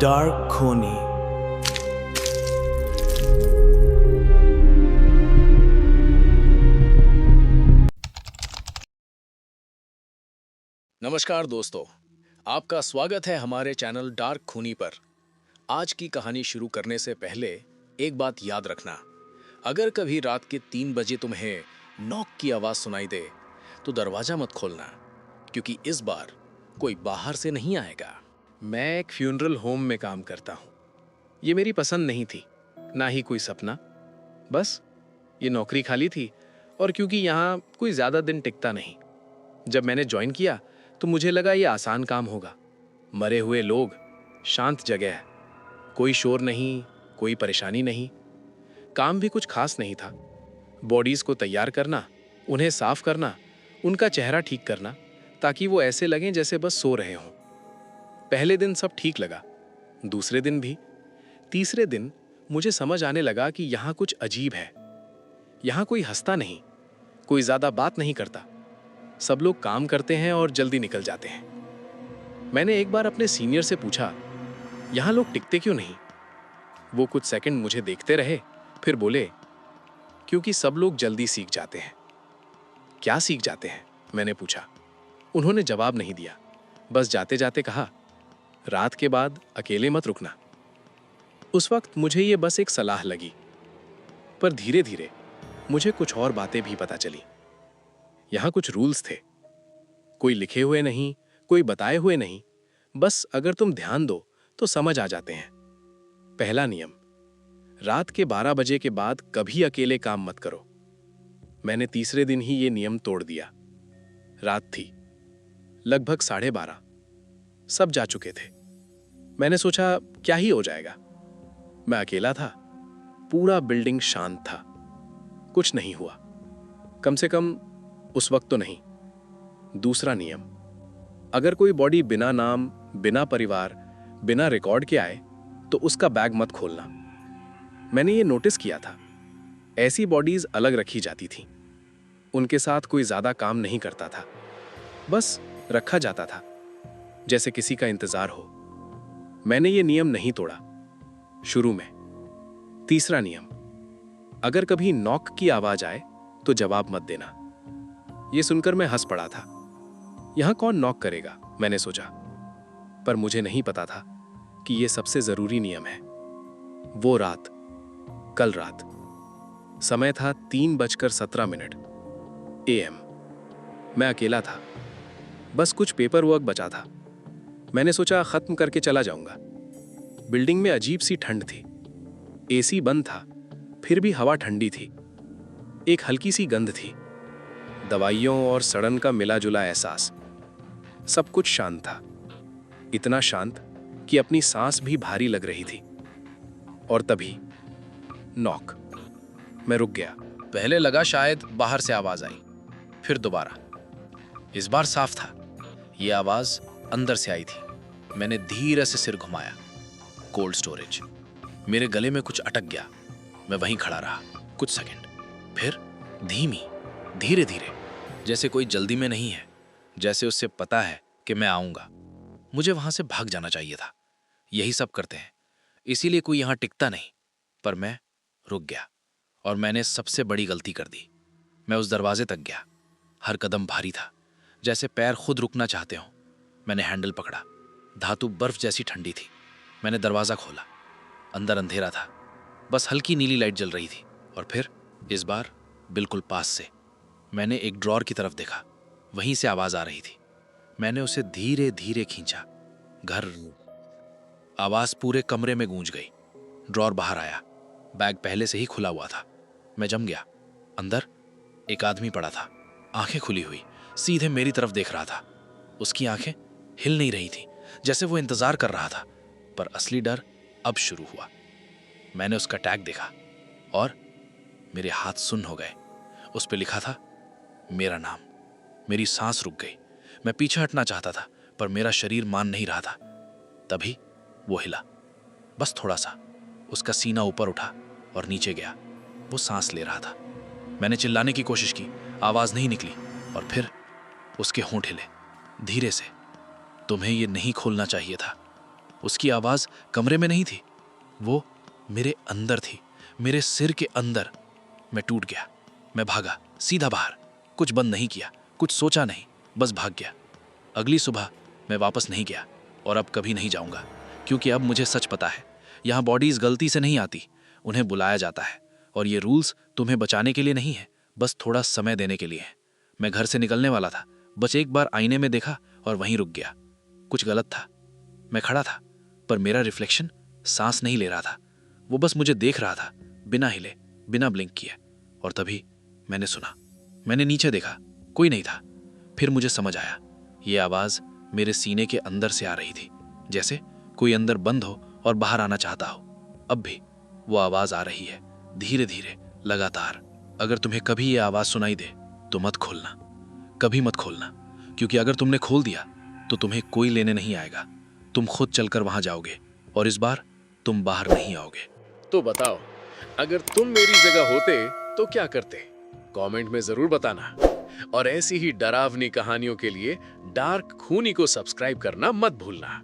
Dark खोनी। नमस्कार दोस्तों, आपका स्वागत है हमारे चैनल डार्क खूनी पर। आज की कहानी शुरू करने से पहले एक बात याद रखना, अगर कभी रात के 3 बजे तुम्हें नॉक की आवाज़ सुनाई दे तो दरवाज़ा मत खोलना, क्योंकि इस बार कोई बाहर से नहीं आएगा। मैं एक फ्यूनरल होम में काम करता हूँ। ये मेरी पसंद नहीं थी, ना ही कोई सपना। बस ये नौकरी खाली थी और क्योंकि यहाँ कोई ज़्यादा दिन टिकता नहीं। जब मैंने ज्वाइन किया तो मुझे लगा ये आसान काम होगा। मरे हुए लोग, शांत जगह है, कोई शोर नहीं, कोई परेशानी नहीं। काम भी कुछ खास नहीं था। बॉडीज़ को तैयार करना, उन्हें साफ करना, उनका चेहरा ठीक करना, ताकि वो ऐसे लगें जैसे बस सो रहे हों। पहले दिन सब ठीक लगा, दूसरे दिन भी। तीसरे दिन मुझे समझ आने लगा कि यहाँ कुछ अजीब है। यहाँ कोई हंसता नहीं, कोई ज़्यादा बात नहीं करता। सब लोग काम करते हैं और जल्दी निकल जाते हैं। मैंने एक बार अपने सीनियर से पूछा, यहाँ लोग टिकते क्यों नहीं? वो कुछ सेकंड मुझे देखते रहे, फिर बोले, क्योंकि सब लोग जल्दी सीख जाते हैं। क्या सीख जाते हैं? मैंने पूछा। उन्होंने जवाब नहीं दिया, बस जाते जाते कहा, रात के बाद अकेले मत रुकना। उस वक्त मुझे ये बस एक सलाह लगी, पर धीरे धीरे मुझे कुछ और बातें भी पता चली। यहाँ कुछ रूल्स थे, कोई लिखे हुए नहीं, कोई बताए हुए नहीं, बस अगर तुम ध्यान दो तो समझ आ जाते हैं। पहला नियम, रात के 12 बजे के बाद कभी अकेले काम मत करो। मैंने तीसरे दिन ही ये नियम तोड़ दिया। रात थी, लगभग 12:30, सब जा चुके थे। मैंने सोचा क्या ही हो जाएगा। मैं अकेला था, पूरा बिल्डिंग शांत था, कुछ नहीं हुआ, कम से कम उस वक्त तो नहीं। दूसरा नियम, अगर कोई बॉडी बिना नाम, बिना परिवार, बिना रिकॉर्ड के आए तो उसका बैग मत खोलना। मैंने ये नोटिस किया था, ऐसी बॉडीज अलग रखी जाती थी। उनके साथ कोई ज्यादा काम नहीं करता था, बस रखा जाता था, जैसे किसी का इंतजार हो। मैंने ये नियम नहीं तोड़ा शुरू में। तीसरा नियम, अगर कभी नॉक की आवाज आए तो जवाब मत देना। ये सुनकर मैं हंस पड़ा था। यहां कौन नॉक करेगा, मैंने सोचा, पर मुझे नहीं पता था कि यह सबसे जरूरी नियम है। वो रात, कल रात, समय था 3:17 AM। मैं अकेला था, बस कुछ पेपर वर्क बचा था। मैंने सोचा खत्म करके चला जाऊंगा। बिल्डिंग में अजीब सी ठंड थी, AC बंद था, फिर भी हवा ठंडी थी। एक हल्की सी गंध थी, दवाइयों और सड़न का मिला जुला एहसास। सब कुछ शांत था, इतना शांत कि अपनी सांस भी भारी लग रही थी। और तभी नॉक। मैं रुक गया। पहले लगा शायद बाहर से आवाज़ आई, फिर दोबारा। इस बार साफ था, ये आवाज़ अंदर से आई थी। मैंने धीरे से सिर घुमाया। Cold storage. मेरे गले में कुछ अटक गया। मैं वहीं खड़ा रहा कुछ सेकंड, फिर धीमी, धीरे धीरे, जैसे कोई जल्दी में नहीं है, जैसे उससे पता है कि मैं आऊंगा। मुझे वहां से भाग जाना चाहिए था, यही सब करते हैं, इसीलिए कोई यहां टिकता नहीं। पर मैं रुक गया और मैंने सबसे बड़ी गलती कर दी। मैं उस दरवाजे तक गया। हर कदम भारी था, जैसे पैर खुद रुकना चाहते हों। मैंने हैंडल पकड़ा, धातु बर्फ जैसी ठंडी थी। मैंने दरवाजा खोला। अंदर अंधेरा था, बस हल्की नीली लाइट जल रही थी। और फिर इस बार बिल्कुल पास से मैंने एक ड्रॉर की तरफ देखा, वहीं से आवाज आ रही थी। मैंने उसे धीरे धीरे खींचा। घर। आवाज पूरे कमरे में गूंज गई। ड्रॉर बाहर आया, बैग पहले से ही खुला हुआ था। मैं जम गया। अंदर एक आदमी पड़ा था, आंखें खुली हुई, सीधे मेरी तरफ देख रहा था। उसकी आंखें हिल नहीं रही थी, जैसे वो इंतजार कर रहा था। पर असली डर अब शुरू हुआ। मैंने उसका टैग देखा और मेरे हाथ सुन्न हो गए। उस पर लिखा था मेरा नाम। मेरी सांस रुक गई। मैं पीछे हटना चाहता था, पर मेरा शरीर मान नहीं रहा था। तभी वो हिला, बस थोड़ा सा। उसका सीना ऊपर उठा और नीचे गया। वो सांस ले रहा था। मैंने चिल्लाने की कोशिश की, आवाज नहीं निकली। और फिर उसके होंठ हिले, धीरे से। तुम्हें ये नहीं खोलना चाहिए था। उसकी आवाज कमरे में नहीं थी, वो मेरे अंदर थी, मेरे सिर के अंदर। मैं टूट गया। मैं भागा सीधा बाहर, कुछ बंद नहीं किया, कुछ सोचा नहीं, बस भाग गया। अगली सुबह मैं वापस नहीं गया और अब कभी नहीं जाऊंगा, क्योंकि अब मुझे सच पता है, यहाँ बॉडीज गलती से नहीं आती, उन्हें बुलाया जाता है। और ये रूल्स तुम्हें बचाने के लिए नहीं है, बस थोड़ा समय देने के लिए है। मैं घर से निकलने वाला था, बस एक बार आईने में देखा और वहीं रुक गया। कुछ गलत था। मैं खड़ा था, पर मेरा रिफ्लेक्शन सांस नहीं ले रहा था, वो बस मुझे देख रहा था, बिना हिले, बिना ब्लिंक किए। और तभी मैंने सुना। मैंने नीचे देखा, कोई नहीं था। फिर मुझे समझ आया, ये आवाज मेरे सीने के अंदर से आ रही थी, जैसे कोई अंदर बंद हो और बाहर आना चाहता हो। अब भी वो आवाज आ रही है, धीरे धीरे, लगातार। अगर तुम्हें कभी ये आवाज सुनाई दे तो मत खोलना, कभी मत खोलना, क्योंकि अगर तुमने खोल दिया तो तुम्हें कोई लेने नहीं आएगा। तुम खुद चलकर वहां जाओगे और इस बार तुम बाहर नहीं आओगे। तो बताओ, अगर तुम मेरी जगह होते तो क्या करते? कमेंट में जरूर बताना। और ऐसी ही डरावनी कहानियों के लिए डार्क खूनी को सब्सक्राइब करना मत भूलना।